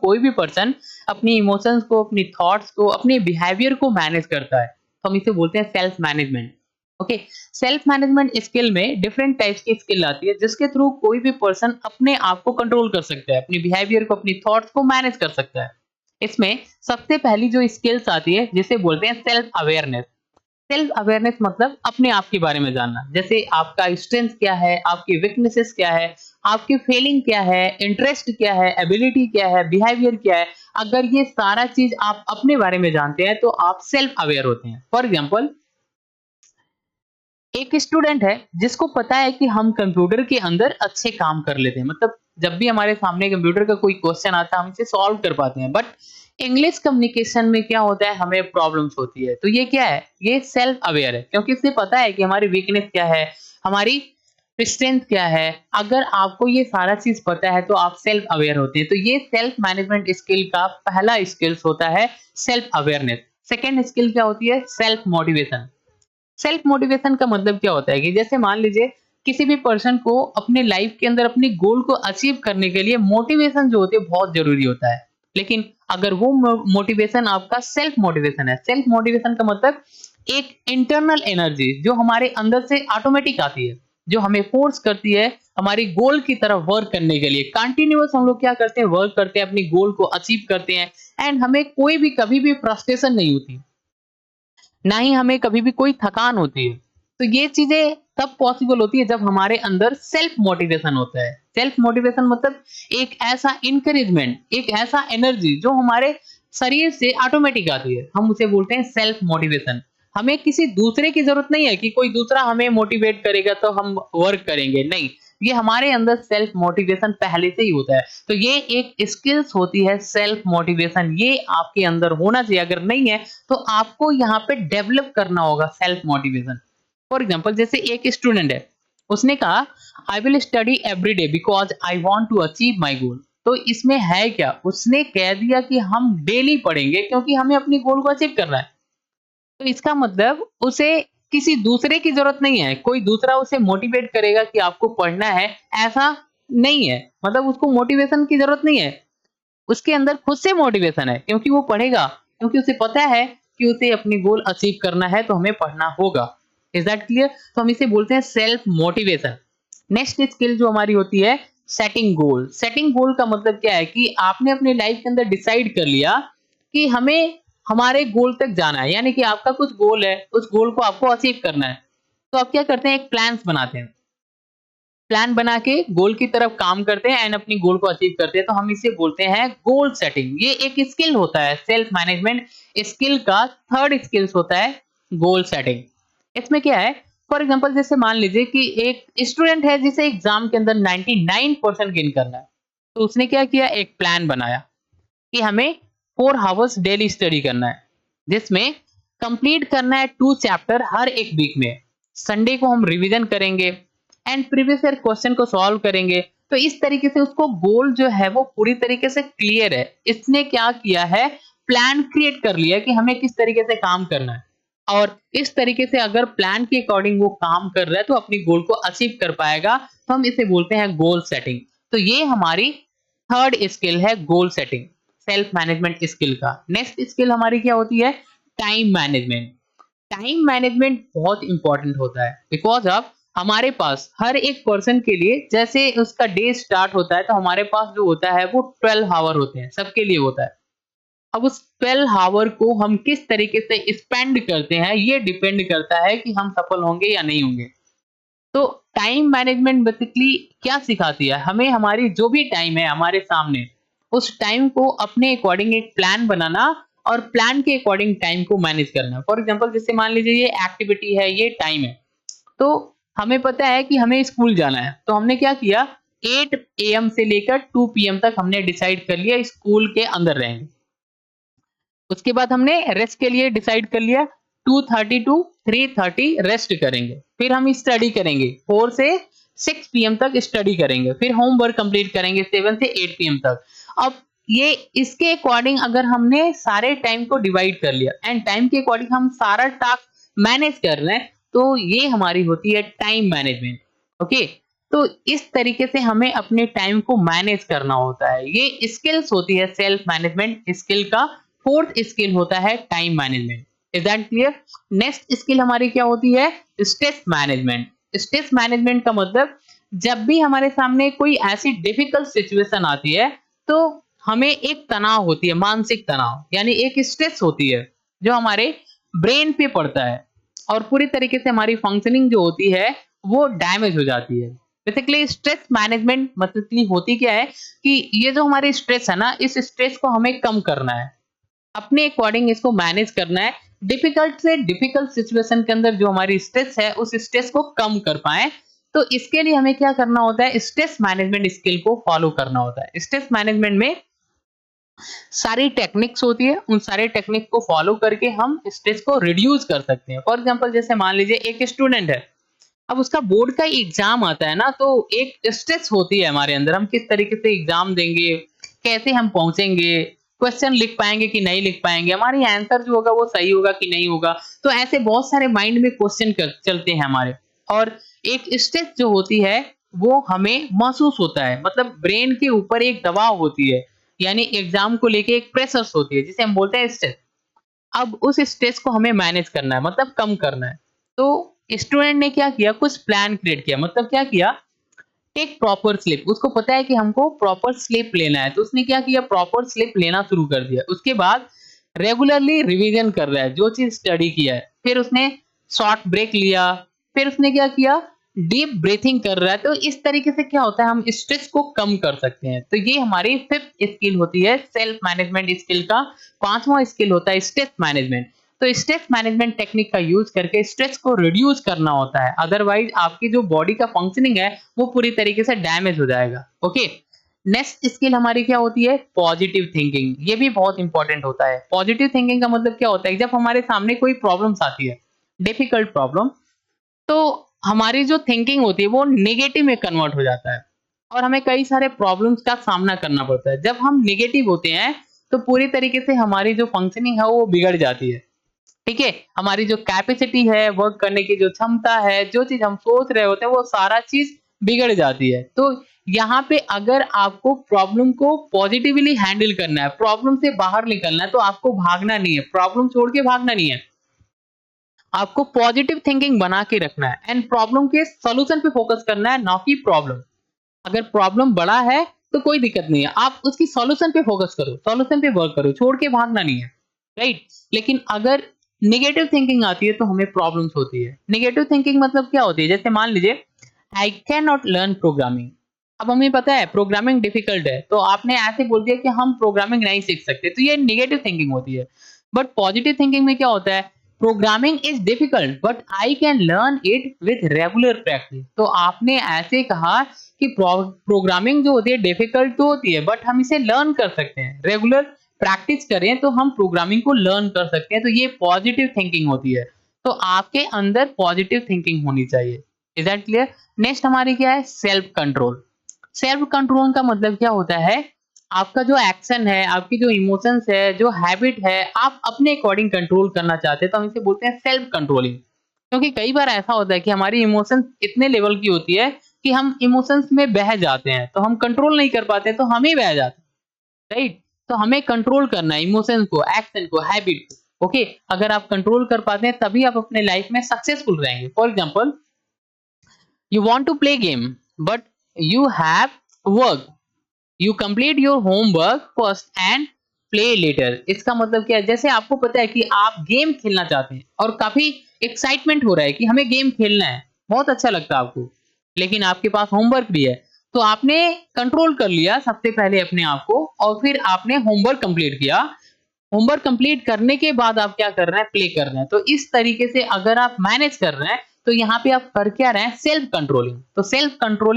कोई भी पर्सन अपनी इमोशंस को, अपनी थॉट्स को, अपने बिहेवियर को मैनेज करता है, तो हम इसे बोलते हैं self management. Okay, self management skill में डिफरेंट टाइप्स की स्किल आती है जिसके थ्रू कोई भी पर्सन अपने आप को कंट्रोल कर सकता है, अपनी बिहेवियर को, अपनी थॉट्स को मैनेज कर सकता है। इसमें सबसे पहली जो स्किल्स आती है जिसे बोलते हैं सेल्फ अवेयरनेस। सेल्फ अवेयरनेस मतलब अपने आप के बारे में जानना, जैसे आपका स्ट्रेंथ क्या है, आपकी वीकनेसेस क्या है, आपकी फीलिंग क्या है, इंटरेस्ट क्या है, एबिलिटी क्या है, बिहेवियर क्या है। अगर ये सारा चीज आप अपने बारे में जानते हैं तो आप सेल्फ अवेयर होते हैं। फॉर एग्जाम्पल, एक स्टूडेंट है जिसको पता है कि हम कंप्यूटर के अंदर अच्छे काम कर लेते हैं, मतलब जब भी हमारे सामने कंप्यूटर का कोई क्वेश्चन आता है हम इसे सॉल्व कर पाते हैं, बट इंग्लिश कम्युनिकेशन में क्या होता है, हमें प्रॉब्लम्स होती है। तो ये क्या है, ये सेल्फ अवेयर है क्योंकि इसे पता है कि हमारी वीकनेस क्या है, हमारी स्ट्रेंथ क्या है। अगर आपको ये सारा चीज पता है तो आप सेल्फ अवेयर होते हैं। तो ये सेल्फ मैनेजमेंट स्किल का पहला स्किल्स होता है, सेल्फ अवेयरनेस। सेकेंड स्किल क्या होती है, सेल्फ मोटिवेशन। सेल्फ मोटिवेशन का मतलब क्या होता है कि जैसे मान लीजिए किसी भी पर्सन को अपने लाइफ के अंदर अपनी गोल को अचीव करने के लिए मोटिवेशन जो होती है बहुत जरूरी होता है। लेकिन अगर वो मोटिवेशन आपका सेल्फ मोटिवेशन है, सेल्फ मोटिवेशन का मतलब एक इंटरनल एनर्जी जो हमारे अंदर से ऑटोमेटिक आती है, जो हमें फोर्स करती है हमारी गोल की तरफ वर्क करने के लिए। कंटिन्यूअस हम लोग क्या करते हैं, वर्क करते हैं, अपनी गोल को अचीव करते हैं, एंड हमें कोई भी कभी भी फ्रस्ट्रेशन नहीं होती, ना ही हमें कभी भी कोई थकान होती है। तो ये चीजें तब पॉसिबल होती है जब हमारे अंदर सेल्फ मोटिवेशन होता है। सेल्फ मोटिवेशन मतलब एक ऐसा इंकरेजमेंट, एक ऐसा एनर्जी जो हमारे शरीर से ऑटोमेटिक आती है, हम उसे बोलते हैं सेल्फ मोटिवेशन। हमें किसी दूसरे की जरूरत नहीं है कि कोई दूसरा हमें मोटिवेट करेगा तो हम वर्क करेंगे, नहीं, ये हमारे अंदर सेल्फ मोटिवेशन पहले से ही होता है। तो ये एक स्किल्स होती है सेल्फ मोटिवेशन, ये आपके अंदर होना चाहिए। अगर नहीं है तो आपको यहाँ पे डेवलप करना होगा सेल्फ मोटिवेशन। फॉर एग्जाम्पल, जैसे एक स्टूडेंट है, उसने कहा I will study every day because I want to achieve my goal. तो इसमें है क्या, उसने कह दिया कि हम डेली पढ़ेंगे क्योंकि हमें अपनी गोल को अचीव करना है। तो इसका मतलब उसे किसी दूसरे की जरूरत नहीं है, कोई दूसरा उसे मोटिवेट करेगा कि आपको पढ़ना है, ऐसा नहीं है। मतलब उसको मोटिवेशन की जरूरत नहीं है, उसके अंदर खुद से मोटिवेशन है क्योंकि वो पढ़ेगा, क्योंकि उसे पता है कि उसे अपनी गोल अचीव करना है तो हमें पढ़ना होगा। Is that clear? तो हम इसे बोलते हैं सेल्फ मोटिवेशन। नेक्स्ट स्किल जो हमारी होती है, सेटिंग गोल। सेटिंग गोल का मतलब क्या है कि आपने अपने लाइफ के अंदर डिसाइड कर लिया कि हमें हमारे गोल तक जाना है, यानी कि आपका कुछ गोल है, उस गोल को आपको अचीव करना है। तो आप क्या करते हैं, एक प्लान्स बनाते हैं, प्लान बना के गोल की तरफ काम करते हैं एंड अपनी गोल को अचीव करते हैं। तो हम इसे बोलते हैं गोल सेटिंग। ये एक स्किल होता है, सेल्फ मैनेजमेंट स्किल का थर्ड स्किल्स होता है गोल सेटिंग। इसमें क्या है, फॉर एग्जांपल जैसे मान लीजिए कि एक स्टूडेंट है जिसे एग्जाम के अंदर 99% गेन करना है। तो उसने क्या किया, एक प्लान बनाया कि हमें 4 आवर्स डेली स्टडी करना है, जिसमें कंप्लीट करना है 2 चैप्टर हर एक वीक में। संडे को हम रिवीजन करेंगे एंड प्रीवियस ईयर क्वेश्चन को सॉल्व करेंगे। तो इस तरीके से उसको गोल जो है वो पूरी तरीके से क्लियर है। इसने क्या किया है, प्लान क्रिएट कर लिया कि हमें किस तरीके से काम करना है, और इस तरीके से अगर प्लान के अकॉर्डिंग वो काम कर रहा है तो अपनी गोल को अचीव कर पाएगा। तो हम इसे बोलते हैं गोल सेटिंग। तो ये हमारी थर्ड स्किल है, goal setting, self management skill का। नेक्स्ट स्किल हमारी क्या होती है, टाइम मैनेजमेंट। टाइम मैनेजमेंट बहुत इंपॉर्टेंट होता है बिकॉज अब हमारे पास हर एक पर्सन के लिए जैसे उसका डे स्टार्ट होता है तो हमारे पास जो होता है वो 12 आवर होते हैं, सबके लिए होता है। अब उस 12 आवर को हम किस तरीके से स्पेंड करते हैं ये डिपेंड करता है कि हम सफल होंगे या नहीं होंगे। तो टाइम मैनेजमेंट बेसिकली क्या सिखाती है हमें, हमारी जो भी टाइम है हमारे सामने, उस टाइम को अपने अकॉर्डिंग एक प्लान बनाना और प्लान के अकॉर्डिंग टाइम को मैनेज करना। फॉर एग्जांपल जैसे मान लीजिए ये एक्टिविटी है, ये टाइम है, तो हमें पता है कि हमें स्कूल जाना है। तो हमने क्या किया, 8 AM से लेकर 2 PM तक हमने डिसाइड कर लिया स्कूल के अंदर रहेंगे। उसके बाद हमने रेस्ट के लिए डिसाइड कर लिया 2:30 टू 3:30 रेस्ट करेंगे, फिर हम स्टडी करेंगे 4 से 6 PM तक स्टडी करेंगे, फिर होमवर्क कंप्लीट करेंगे 7 से 8 PM तक। अब ये इसके अकॉर्डिंग अगर हमने सारे टाइम को डिवाइड कर लिया एंड टाइम के अकॉर्डिंग हम सारा टास्क मैनेज कर रहे हैं, तो ये हमारी होती है टाइम मैनेजमेंट। ओके, तो इस तरीके से हमें अपने टाइम को मैनेज करना होता है। ये स्किल्स होती है सेल्फ मैनेजमेंट स्किल का। फोर्थ स्किल होता है time management. Is that clear? Next skill हमारी क्या होती है? Stress management. स्ट्रेस मैनेजमेंट का मतलब जब भी हमारे सामने कोई ऐसी डिफिकल्ट सिचुएशन आती है तो हमें एक तनाव होती है, मानसिक तनाव, यानी एक स्ट्रेस होती है जो हमारे ब्रेन पे पड़ता है और पूरी तरीके से हमारी फंक्शनिंग जो होती है वो डैमेज हो जाती है। बेसिकली स्ट्रेस मैनेजमेंट मतलब होती क्या है कि ये जो हमारी स्ट्रेस है ना, इस स्ट्रेस को हमें कम करना है, अपने अकॉर्डिंग इसको मैनेज करना है। डिफिकल्ट से डिफिकल्ट सिचुएशन के अंदर जो हमारी स्ट्रेस है उस स्ट्रेस को कम कर पाए, तो इसके लिए हमें क्या करना होता है? स्ट्रेस मैनेजमेंट स्किल को फॉलो करना होता है। स्ट्रेस मैनेजमेंट में सारी टेक्निक्स होती है, उन सारे टेक्निक को फॉलो करके हम स्ट्रेस को रिड्यूस कर सकते हैं। फॉर एग्जांपल जैसे मान लीजिए एक स्टूडेंट है, अब उसका बोर्ड का एग्जाम आता है ना, तो एक स्ट्रेस होती है हमारे अंदर, हम किस तरीके से एग्जाम देंगे, कैसे हम पहुंचेंगे, क्वेश्चन लिख पाएंगे कि नहीं लिख पाएंगे, हमारी आंसर जो होगा वो सही होगा कि नहीं होगा। तो ऐसे बहुत सारे माइंड में क्वेश्चन चलते हैं हमारे, और एक स्ट्रेस जो होती है वो हमें महसूस होता है, मतलब ब्रेन के ऊपर एक दबाव होती है, यानी एग्जाम को लेके एक प्रेशर होती है जिसे हम बोलते हैं स्ट्रेस। अब उस स्ट्रेस को हमें मैनेज करना है, मतलब कम करना है। तो स्टूडेंट ने क्या किया? कुछ प्लान क्रिएट किया, मतलब क्या किया? Take proper slip. उसको पता है कि हमको प्रॉपर स्लिप लेना है, तो उसने क्या किया? प्रॉपर स्लिप लेना शुरू कर दिया। उसके बाद रेगुलरली रिवीजन कर रहा है जो चीज स्टडी किया है। फिर उसने शॉर्ट ब्रेक लिया, फिर उसने क्या किया? डीप ब्रीथिंग कर रहा है। तो इस तरीके से क्या होता है, हम स्ट्रेस को कम कर सकते हैं। तो ये हमारी फिफ्थ स्किल होती है सेल्फ मैनेजमेंट स्किल का। पांचवा स्किल होता है स्ट्रेस मैनेजमेंट। तो स्ट्रेस मैनेजमेंट टेक्निक का यूज करके स्ट्रेस को रिड्यूस करना होता है, अदरवाइज आपकी जो बॉडी का फंक्शनिंग है वो पूरी तरीके से डैमेज हो जाएगा। ओके, नेक्स्ट स्किल हमारी क्या होती है? Positive thinking. ये भी बहुत इंपॉर्टेंट होता है। पॉजिटिव थिंकिंग का मतलब क्या होता है? जब हमारे सामने कोई प्रॉब्लम्स आती है, डिफिकल्ट प्रॉब्लम, तो हमारी जो थिंकिंग होती है वो नेगेटिव में कन्वर्ट हो जाता है और हमें कई सारे प्रॉब्लम्स का सामना करना पड़ता है। जब हम नेगेटिव होते हैं तो पूरी तरीके से हमारी जो फंक्शनिंग है वो बिगड़ जाती है। ठीक है, हमारी जो कैपेसिटी है, वर्क करने की जो क्षमता है, जो चीज हम सोच रहे होते हैं वो सारा चीज बिगड़ जाती है। तो यहाँ पे अगर आपको प्रॉब्लम को पॉजिटिवली हैंडल करना है, प्रॉब्लम से बाहर निकलना है, तो आपको भागना नहीं है, प्रॉब्लम छोड़ के भागना नहीं है, आपको पॉजिटिव थिंकिंग बना के रखना है एंड प्रॉब्लम के सॉल्यूशन पे फोकस करना है, ना कि प्रॉब्लम। अगर प्रॉब्लम बड़ा है तो कोई दिक्कत नहीं है, आप उसकी सॉल्यूशन पे फोकस करो, सॉल्यूशन पे वर्क करो, छोड़ के भागना नहीं है, राइट। लेकिन अगर नेगेटिव थिंकिंग आती है तो हमें प्रॉब्लम्स होती है। नेगेटिव थिंकिंग मतलब क्या होती है? जैसे मान लीजिए I can not learn programming. अब हमें पता है प्रोग्रामिंग डिफिकल्ट है, तो आपने ऐसे बोल दिया कि हम प्रोग्रामिंग नहीं सीख सकते, तो ये नेगेटिव थिंकिंग होती है। बट पॉजिटिव थिंकिंग में क्या होता है? Programming is difficult but I can learn it with regular practice. तो आपने ऐसे कहा कि प्रोग्रामिंग जो होती है डिफिकल्ट तो होती है, बट हम इसे लर्न कर सकते हैं, रेगुलर प्रैक्टिस करें तो हम प्रोग्रामिंग को लर्न कर सकते हैं। तो ये पॉजिटिव थिंकिंग होती है। तो आपके अंदर पॉजिटिव थिंकिंग होनी चाहिए। Is that clear? नेक्स्ट हमारी क्या है? Self control. सेल्फ कंट्रोल का मतलब क्या होता है? आपका जो एक्शन है, आपकी जो इमोशंस है, जो हैबिट है, आप अपने अकॉर्डिंग कंट्रोल करना चाहते हैं, तो हम इसे बोलते हैं सेल्फ कंट्रोलिंग। क्योंकि कई बार ऐसा होता है कि हमारी इमोशंस इतने लेवल की होती है कि हम इमोशंस में बह जाते हैं, तो हम कंट्रोल नहीं कर पाते, तो हम ही बह जाते हैं, राइट। तो हमें कंट्रोल करना है इमोशंस को, एक्शन को, हैबिट को। ओके, अगर आप कंट्रोल कर पाते हैं तभी आप अपने लाइफ में सक्सेसफुल रहेंगे। For example, you want to play game but you have work, you complete your homework first and play later। इसका मतलब क्या है? जैसे आपको पता है कि आप गेम खेलना चाहते हैं और काफी एक्साइटमेंट हो रहा है कि हमें गेम खेलना है, बहुत अच्छा लगता है आपको, लेकिन आपके पास होमवर्क भी है, तो आपने कंट्रोल कर लिया सबसे पहले अपने आप को और फिर आपने होमवर्क कंप्लीट किया। होमवर्क कंप्लीट करने के बाद आप क्या कर रहे हैं? प्ले कर रहे हैं। तो इस तरीके से अगर आप मैनेज कर रहे हैं तो यहाँ पे आप कर क्या रहे हैं? Self controlling. तो सेल्फ कंट्रोलिंग